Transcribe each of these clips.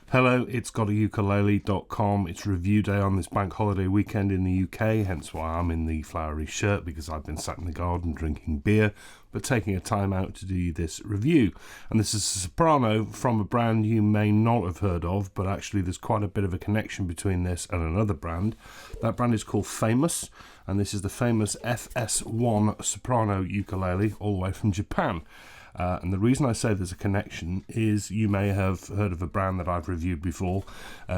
Hello, it's GotAUkulele.com. It's review day on this bank holiday weekend in the UK, hence why I'm in the flowery shirt, because I've been sat in the garden drinking beer, but taking a time out to do this review. And this is a Soprano from a brand you may not have heard of, but actually there's quite a bit of a connection between this and another brand. That brand is called Famous, and this is the famous FS-1 Soprano ukulele, all the way from Japan. And the reason I say there's a connection is you may have heard of a brand that I've reviewed before,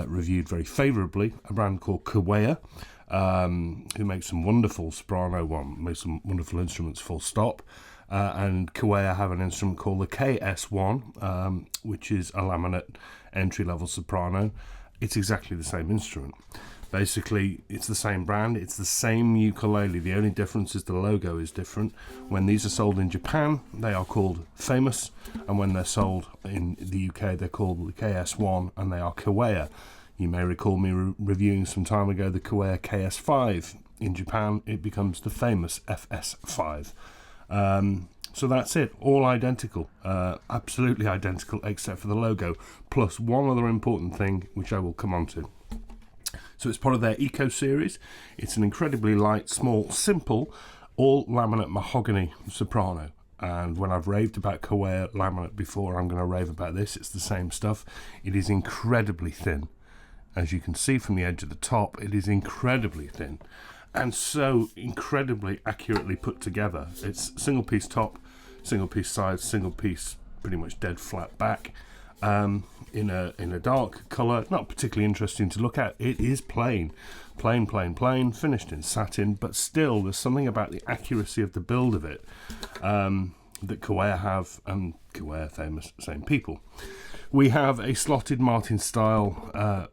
reviewed very favourably, a brand called Kuawai, who makes some wonderful soprano, makes some wonderful instruments, full stop. And Kuawai have an instrument called the KS-1, which is a laminate entry-level soprano. It's exactly the same instrument. Basically, it's the same brand, it's the same ukulele. The only difference is the logo is different. When these are sold in Japan, they are called Famous, and when they're sold in the UK, they're called the KS-1, and they are Kuawai. You may recall me reviewing some time ago the Kuawai KS-5. In Japan, it becomes the famous FS-5. So that's it, all identical, absolutely identical, except for the logo, plus one other important thing, which I will come on to. So it's part of their Eco series. It's an incredibly light, small, simple, all laminate mahogany soprano. And when I've raved about Kuawai laminate before, I'm going to rave about this. It's the same stuff. It is incredibly thin. As you can see from the edge of the top, it is incredibly thin. And so incredibly accurately put together. It's single piece top, single piece sides, single piece pretty much dead flat back. In a dark colour, not particularly interesting to look at. It is plain, finished in satin, but still there's something about the accuracy of the build of it that Kuawai have, and Kuawai Famous, same people. We have a slotted Martin style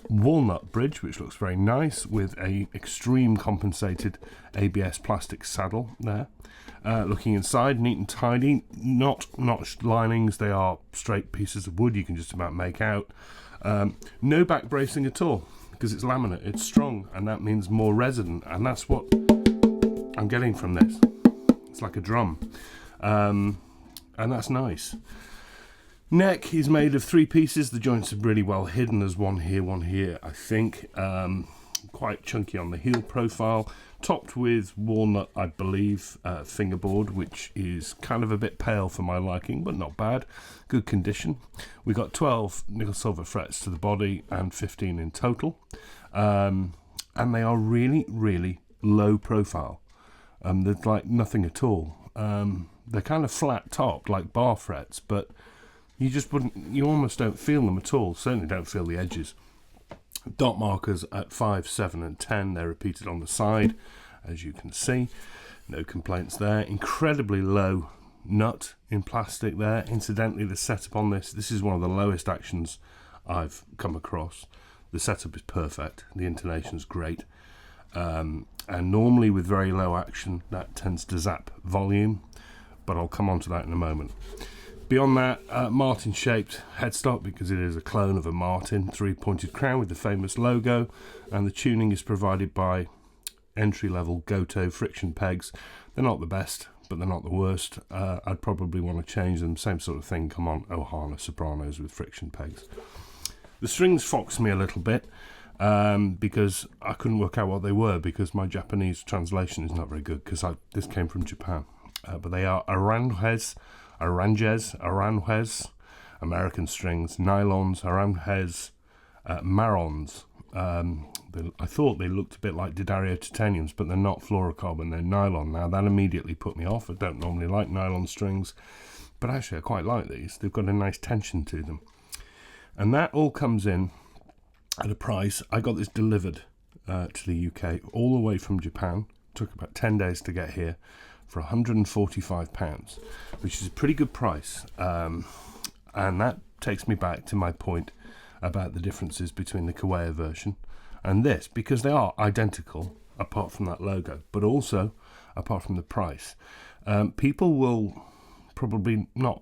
walnut bridge, which looks very nice, with a extreme compensated ABS plastic saddle there. Looking inside, neat and tidy, not notched linings, they are straight pieces of wood you can just about make out. No back bracing at all, because it's laminate, it's strong, and that means more resonant, and that's what I'm getting from this. It's like a drum, and that's nice. Neck is made of 3 pieces, the joints are really well hidden, there's one here, I think. Quite chunky on the heel profile, topped with walnut, I believe, fingerboard, which is kind of a bit pale for my liking, but not bad. Good condition. We got 12 nickel silver frets to the body and 15 in total, and they are really, really low profile. There's like nothing at all. They're kind of flat topped, like bar frets, but you almost don't feel them at all. Certainly don't feel the edges. Dot markers at 5, 7 and 10. They're repeated on the side, as you can see. No complaints there. Incredibly low nut in plastic there. Incidentally, the setup on this is one of the lowest actions I've come across. The setup is perfect. The intonation's great. And normally with very low action, that tends to zap volume, but I'll come on to that in a moment. Beyond that, Martin-shaped headstock, because it is a clone of a Martin, 3-pointed crown with the famous logo, and the tuning is provided by entry-level GotAU friction pegs. They're not the best, but they're not the worst. I'd probably want to change them. Same sort of thing, come on, Ohana Sopranos with friction pegs. The strings foxed me a little bit, because I couldn't work out what they were, because my Japanese translation is not very good, because this came from Japan. But they are Aranjuez, American strings, nylons, Aranjuez, marrons. I thought they looked a bit like D'Addario titaniums, but they're not fluorocarbon, they're nylon. Now that immediately put me off. I don't normally like nylon strings, but actually I quite like these. They've got a nice tension to them. And that all comes in at a price. I got this delivered to the UK all the way from Japan. Took about 10 days to get here, for £145, which is a pretty good price. And that takes me back to my point about the differences between the Kuawai version and this, because they are identical apart from that logo, but also apart from the price. People will probably not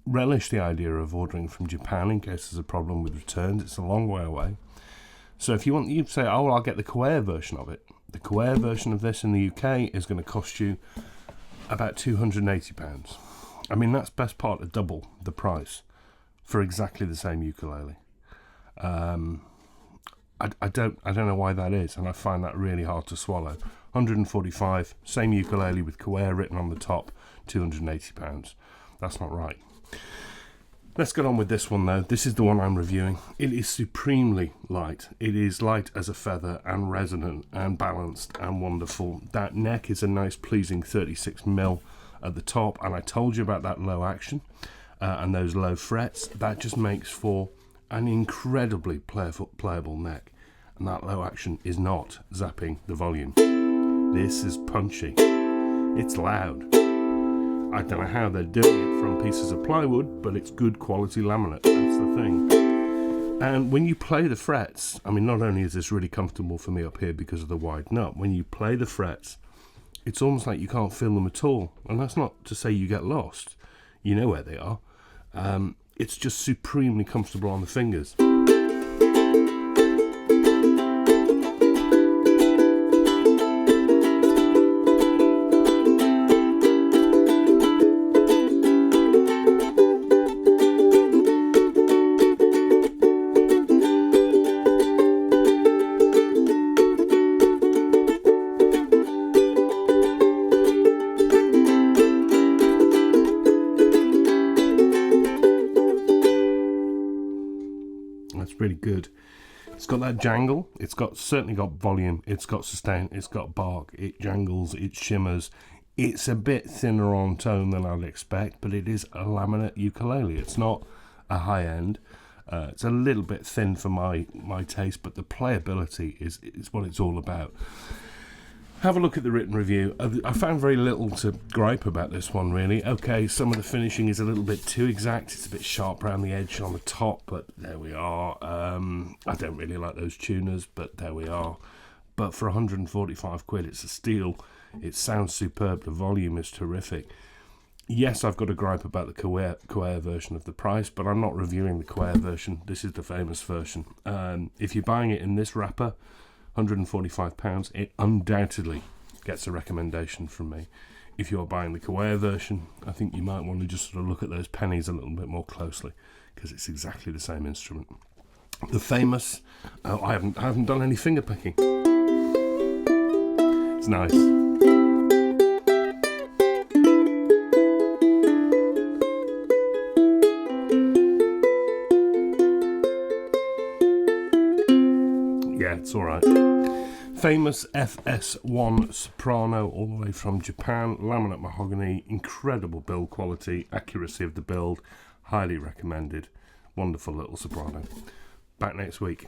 relish the idea of ordering from Japan in case there's a problem with returns. It's a long way away. So if you say, oh, well, I'll get the Kuawai version of it. The Kuawai version of this in the UK is going to cost you about £280. I mean, that's best part of double the price for exactly the same ukulele. I don't know why that is, and I find that really hard to swallow. 145, same ukulele with Kuawai written on the top, £280. That's not right. Let's get on with this one though. This is the one I'm reviewing. It is supremely light. It is light as a feather and resonant and balanced and wonderful. That neck is a nice pleasing 36mm at the top, and I told you about that low action and those low frets. That just makes for an incredibly playable neck, and that low action is not zapping the volume. This is punchy. It's loud. I don't know how they're doing it from pieces of plywood, but it's good quality laminate. That's the thing. And when you play the frets, I mean, not only is this really comfortable for me up here because of the wide nut, when you play the frets, it's almost like you can't feel them at all. And that's not to say you get lost. You know where they are. It's just supremely comfortable on the fingers. That's really good. It's got that jangle. It's certainly got volume. It's got sustain. It's got bark. It jangles. It shimmers. It's a bit thinner on tone than I'd expect, but it is a laminate ukulele. It's not a high end. It's a little bit thin for my taste, but the playability is what it's all about. Have a look at the written review. I found very little to gripe about this one, really. Okay, some of the finishing is a little bit too exact. It's a bit sharp around the edge on the top, but there we are. I don't really like those tuners, but there we are. But for 145 quid, it's a steal. It sounds superb. The volume is terrific. Yes, I've got a gripe about the Kuawai version of the price, but I'm not reviewing the Kuawai version. This is the famous version. If you're buying it in this wrapper, £145, it undoubtedly gets a recommendation from me. If you're buying the Kuawai version, I think you might want to just sort of look at those pennies a little bit more closely, because it's exactly the same instrument. The famous, I haven't done any finger picking. It's nice. Yeah, it's all right. Famous FS-1 Soprano, all the way from Japan, laminate mahogany, incredible build quality, accuracy of the build, highly recommended. Wonderful little Soprano. Back next week.